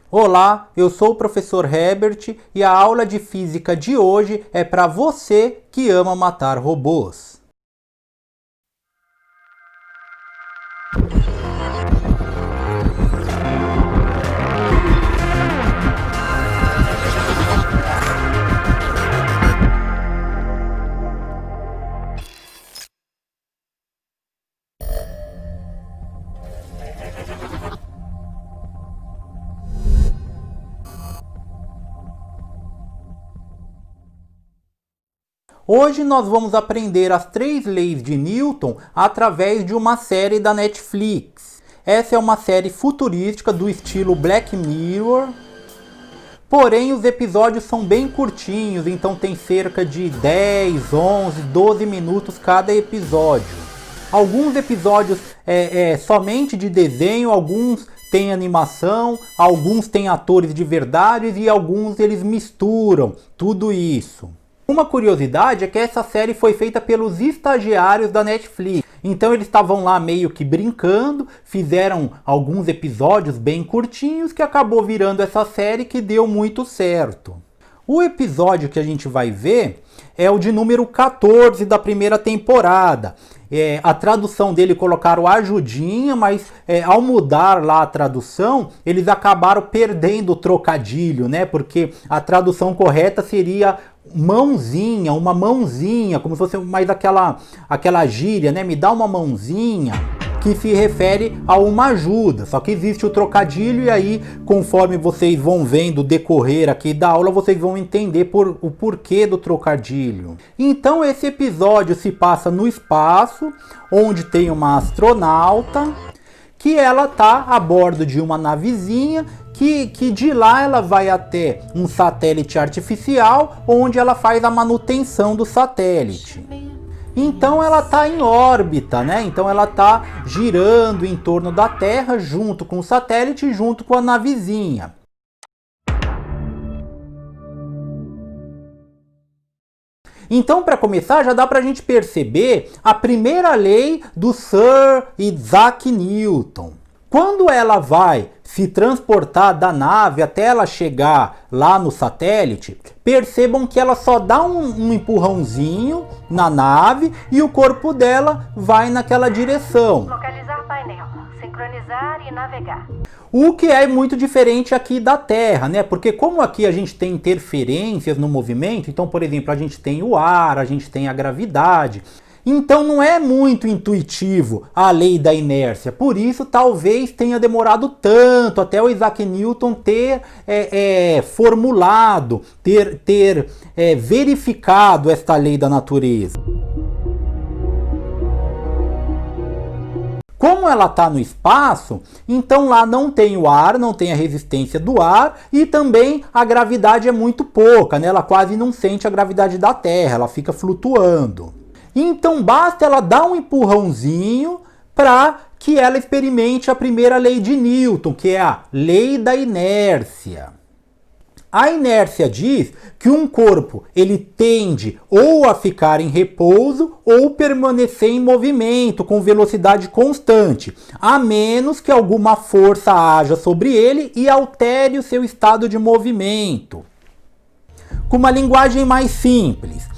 Olá, eu sou o professor Herbert e a aula de física de hoje é para você que ama matar robôs. Hoje nós vamos aprender as 3 leis de Newton através de uma série da Netflix. Essa é uma série futurística do estilo Black Mirror, porém os episódios são bem curtinhos, então tem cerca de 10, 11, 12 minutos cada episódio. Alguns episódios somente de desenho, alguns têm animação, alguns têm atores de verdade e alguns eles misturam tudo isso. Uma curiosidade é que essa série foi feita pelos estagiários da Netflix. Então eles estavam lá meio que brincando, fizeram alguns episódios bem curtinhos que acabou virando essa série que deu muito certo. O episódio que a gente vai ver é o de número 14 da primeira temporada. A tradução dele colocaram ajudinha, mas ao mudar lá a tradução, eles acabaram perdendo o trocadilho, né? Porque a tradução correta seria mãozinha, uma mãozinha, como se fosse mais aquela gíria, né? Me dá uma mãozinha, que se refere a uma ajuda. Só que existe o trocadilho e aí, conforme vocês vão vendo o decorrer aqui da aula, vocês vão entender o porquê do trocadilho. Então esse episódio se passa no espaço, onde tem uma astronauta, que ela tá a bordo de uma navezinha, que de lá ela vai até um satélite artificial, onde ela faz a manutenção do satélite. Então ela está em órbita, né? Então ela está girando em torno da Terra junto com o satélite e junto com a navezinha. Então, para começar, já dá para a gente perceber a primeira lei do Sir Isaac Newton. Quando ela vai se transportar da nave até ela chegar lá no satélite, percebam que ela só dá um empurrãozinho na nave e o corpo dela vai naquela direção. Localizar painel, sincronizar e navegar. O que é muito diferente aqui da Terra, né? Porque como aqui a gente tem interferências no movimento, então, por exemplo, a gente tem o ar, a gente tem a gravidade. Então não é muito intuitivo a lei da inércia, por isso talvez tenha demorado tanto até o Isaac Newton ter formulado, ter verificado esta lei da natureza. Como ela está no espaço, então lá não tem o ar, não tem a resistência do ar e também a gravidade é muito pouca, né? Ela quase não sente a gravidade da Terra, ela fica flutuando. Então basta ela dar um empurrãozinho para que ela experimente a primeira lei de Newton, que é a lei da inércia. A inércia diz que um corpo ele tende ou a ficar em repouso ou permanecer em movimento com velocidade constante, a menos que alguma força haja sobre ele e altere o seu estado de movimento. Com uma linguagem mais simples,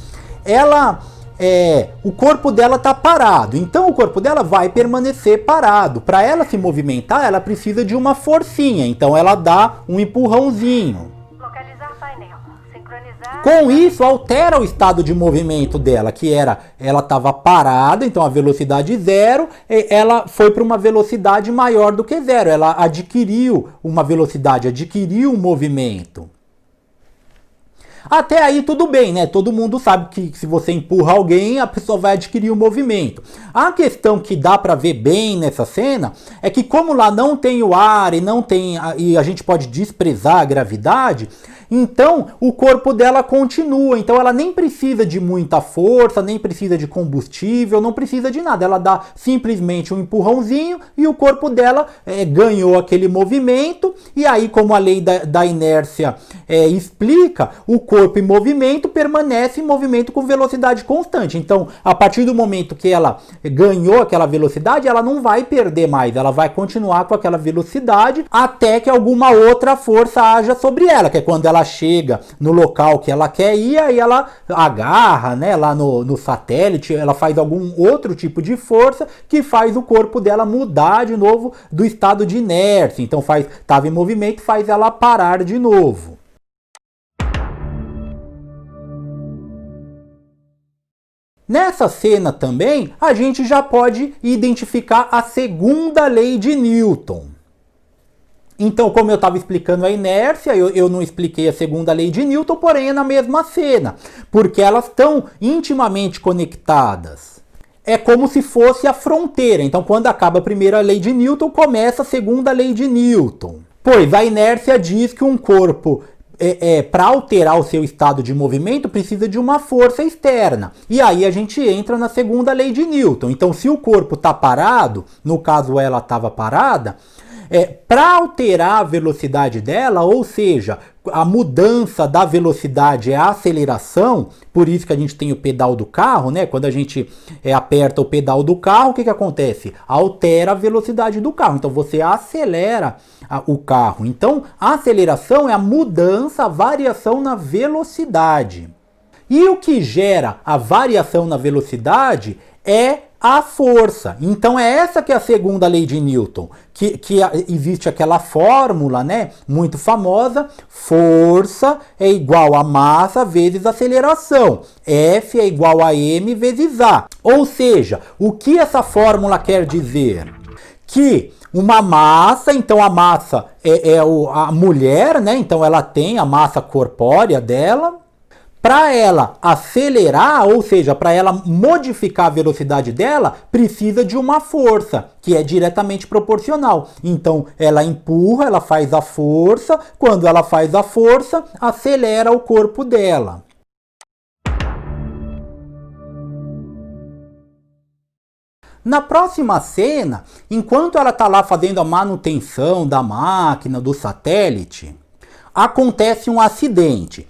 o corpo dela está parado, então o corpo dela vai permanecer parado. Para ela se movimentar, ela precisa de uma forcinha, então ela dá um empurrãozinho. Localizar painel, sincronizar. Com isso, altera o estado de movimento dela, que ela estava parada, então a velocidade zero, ela foi para uma velocidade maior do que zero, ela adquiriu uma velocidade, adquiriu um movimento. Até aí tudo bem, né? Todo mundo sabe que se você empurra alguém, a pessoa vai adquirir o movimento. A questão que dá para ver bem nessa cena é que como lá não tem o ar e a gente pode desprezar a gravidade, então o corpo dela continua. Então ela nem precisa de muita força, nem precisa de combustível, não precisa de nada. Ela dá simplesmente um empurrãozinho e o corpo dela ganhou aquele movimento. E aí, como a lei da inércia explica, o corpo em movimento permanece em movimento com velocidade constante. Então, a partir do momento que ela ganhou aquela velocidade, ela não vai perder mais, ela vai continuar com aquela velocidade até que alguma outra força haja sobre ela, que é quando ela chega no local que ela quer ir, aí ela agarra, né, lá no satélite, ela faz algum outro tipo de força que faz o corpo dela mudar de novo do estado de inércia. Então estava em movimento, faz ela parar de novo. Nessa cena também, a gente já pode identificar a segunda lei de Newton. Então, como eu estava explicando a inércia, eu não expliquei a segunda lei de Newton, porém é na mesma cena, porque elas estão intimamente conectadas. É como se fosse a fronteira. Então, quando acaba a primeira lei de Newton, começa a segunda lei de Newton. Pois a inércia diz que um corpo, para alterar o seu estado de movimento, precisa de uma força externa. E aí a gente entra na segunda lei de Newton. Então, se o corpo está parado, no caso ela estava parada, para alterar a velocidade dela, ou seja, a mudança da velocidade é a aceleração, por isso que a gente tem o pedal do carro, né? Quando a gente aperta o pedal do carro, o que acontece? Altera a velocidade do carro, então você acelera o carro. Então, a aceleração é a mudança, a variação na velocidade. E o que gera a variação na velocidade é a força. Então é essa que é a segunda lei de Newton, que existe aquela fórmula, né, muito famosa: força é igual a massa vezes aceleração, F é igual a m vezes a. Ou seja, o que essa fórmula quer dizer? Que uma massa, então a massa a mulher, né, então ela tem a massa corpórea dela. Para ela acelerar, ou seja, para ela modificar a velocidade dela, precisa de uma força, que é diretamente proporcional. Então, ela empurra, ela faz a força, quando ela faz a força, acelera o corpo dela. Na próxima cena, enquanto ela está lá fazendo a manutenção da máquina, do satélite, acontece um acidente.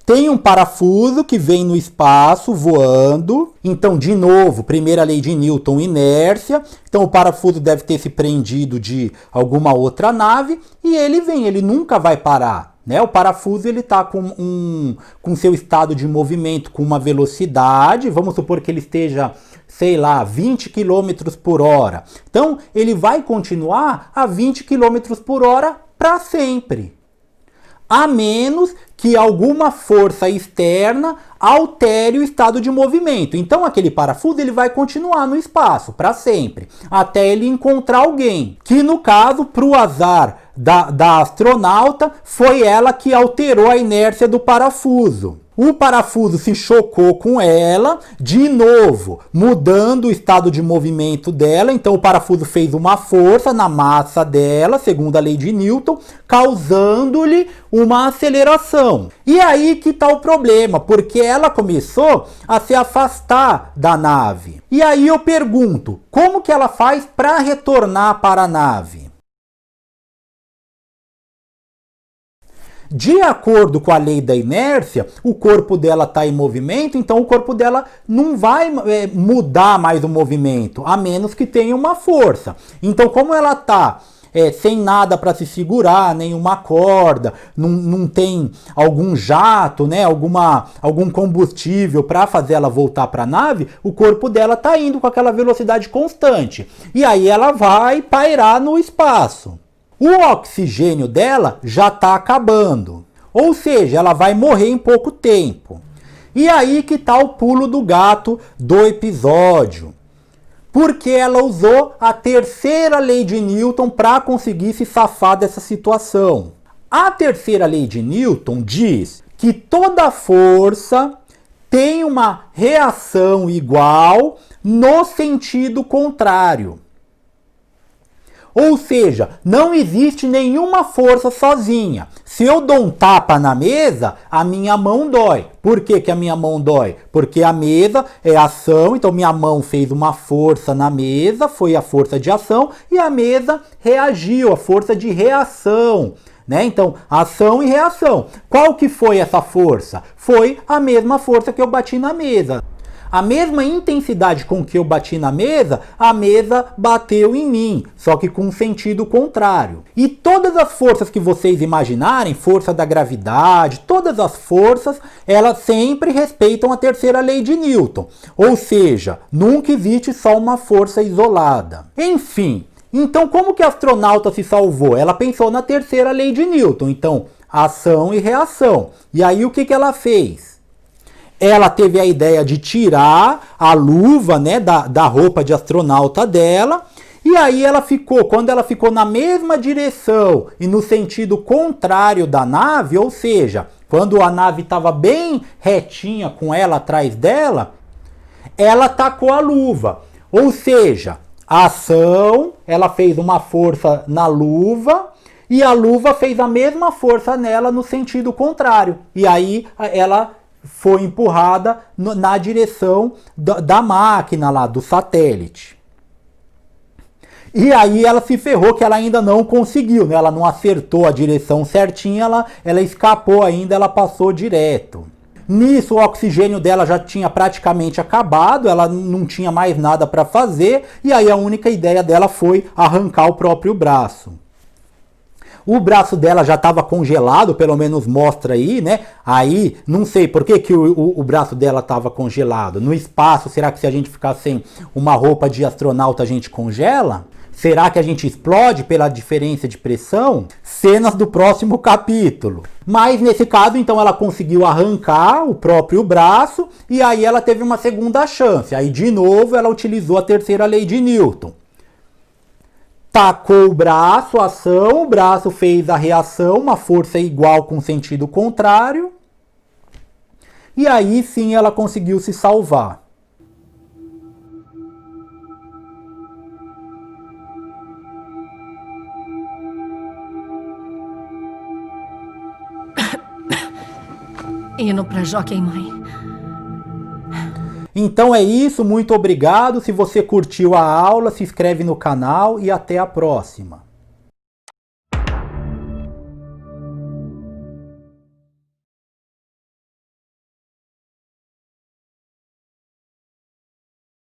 Tem um parafuso que vem no espaço voando. Então, de novo, primeira lei de Newton, inércia. Então, o parafuso deve ter se prendido de alguma outra nave e ele nunca vai parar, né? O parafuso está com seu estado de movimento, com uma velocidade. Vamos supor que ele esteja, sei lá, 20 km por hora. Então, ele vai continuar a 20 km por hora para sempre. A menos que alguma força externa altere o estado de movimento. Então aquele parafuso ele vai continuar no espaço para sempre, até ele encontrar alguém, que no caso, para o azar da astronauta, foi ela que alterou a inércia do parafuso. O parafuso se chocou com ela, de novo, mudando o estado de movimento dela. Então o parafuso fez uma força na massa dela, segundo a lei de Newton, causando-lhe uma aceleração. E aí que está o problema, porque ela começou a se afastar da nave. E aí eu pergunto, como que ela faz para retornar para a nave? De acordo com a lei da inércia, o corpo dela está em movimento, então o corpo dela não vai mudar mais o movimento, a menos que tenha uma força. Então, como ela está sem nada para se segurar, nenhuma corda, não tem algum jato, né, algum combustível para fazer ela voltar para a nave, o corpo dela está indo com aquela velocidade constante. E aí ela vai pairar no espaço. O oxigênio dela já está acabando, ou seja, ela vai morrer em pouco tempo. E aí que está o pulo do gato do episódio, porque ela usou a terceira lei de Newton para conseguir se safar dessa situação. A terceira lei de Newton diz que toda força tem uma reação igual no sentido contrário. Ou seja, não existe nenhuma força sozinha. Se eu dou um tapa na mesa, a minha mão dói. Por que que a minha mão dói? Porque a mesa é ação, então minha mão fez uma força na mesa, foi a força de ação, e a mesa reagiu, a força de reação, né? Então, ação e reação. Qual que foi essa força? Foi a mesma força que eu bati na mesa. A mesma intensidade com que eu bati na mesa, a mesa bateu em mim, só que com um sentido contrário. E todas as forças que vocês imaginarem, força da gravidade, todas as forças, elas sempre respeitam a terceira lei de Newton. Ou seja, nunca existe só uma força isolada. Enfim, então como que a astronauta se salvou? Ela pensou na terceira lei de Newton, então ação e reação. E aí o que ela fez? Ela teve a ideia de tirar a luva, né, da roupa de astronauta dela, e aí quando ela ficou na mesma direção e no sentido contrário da nave, ou seja, quando a nave estava bem retinha com ela atrás dela, ela tacou a luva. Ou seja, a ação, ela fez uma força na luva, e a luva fez a mesma força nela no sentido contrário. E aí ela foi empurrada na direção da máquina lá, do satélite. E aí ela se ferrou, que ela ainda não conseguiu, né? Ela não acertou a direção certinha, ela escapou ainda, ela passou direto. Nisso o oxigênio dela já tinha praticamente acabado, ela não tinha mais nada para fazer, e aí a única ideia dela foi arrancar o próprio braço. O braço dela já estava congelado, pelo menos mostra aí, né? Aí, não sei por que o braço dela estava congelado. No espaço, será que se a gente ficar sem uma roupa de astronauta a gente congela? Será que a gente explode pela diferença de pressão? Cenas do próximo capítulo. Mas nesse caso, então, ela conseguiu arrancar o próprio braço e aí ela teve uma segunda chance. Aí, de novo, ela utilizou a terceira lei de Newton. Tacou o braço, ação, o braço fez a reação, uma força igual com sentido contrário. E aí sim ela conseguiu se salvar. Indo pra Jockey Mãe. Então é isso, muito obrigado. Se você curtiu a aula, se inscreve no canal e até a próxima.